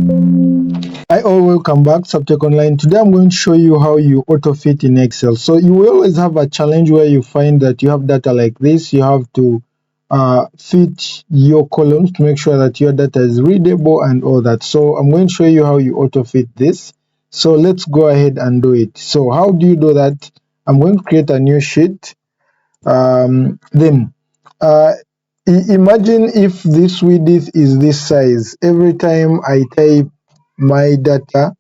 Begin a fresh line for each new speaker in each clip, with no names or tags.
Hi all, welcome back to Subtech Online. Today I'm going to show you how you auto fit in Excel. So you will always have a challenge where you find that you have data like this. You have to fit your columns to make sure that your data is readable and all that. So I'm going to show you how you auto fit this. So let's go ahead and do it. So how do you do that? I'm going to create a new sheet. Then imagine if this width is this size. Every time I type my data,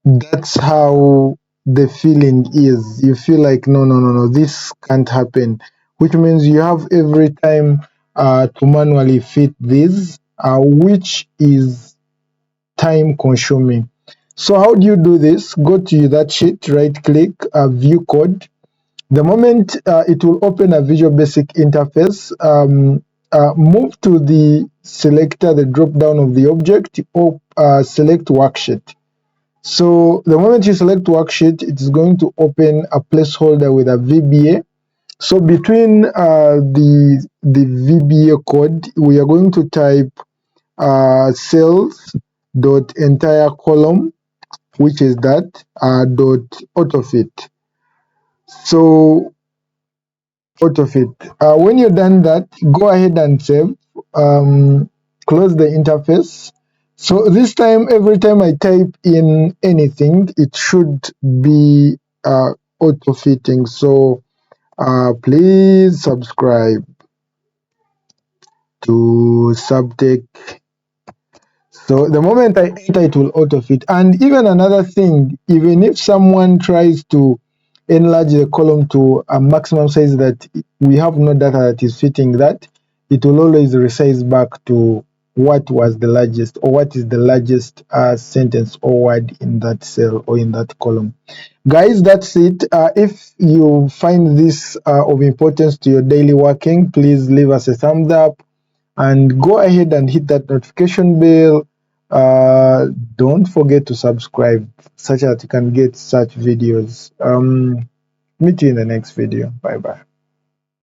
that's how the feeling is. You feel like no, this can't happen, which means you have every time to manually fit this, which is time consuming. So how do you do this? Go to that sheet, right click, view code. The moment it will open a Visual Basic interface, move to the selector, the drop down of the object, or select worksheet. So the moment you select worksheet, it's going to open a placeholder with a VBA. So between the VBA code, we are going to type sales dot entire column, which is that dot autofit. So Autofit. When you're done that, go ahead and save. Close the interface. So this time, every time I type in anything, it should be auto fitting. So please subscribe to Subtech. So the moment I enter, it will auto fit. And even another thing, even if someone tries to enlarge the column to a maximum size that we have no data that is fitting that, it will always resize back to what was the largest, or what is the largest sentence or word in that cell or in that column. Guys, that's it. If you find this of importance to your daily working, please leave us a thumbs up and go ahead and hit that notification bell. Don't forget to subscribe such that you can get such videos. Meet you in the next video. Bye bye.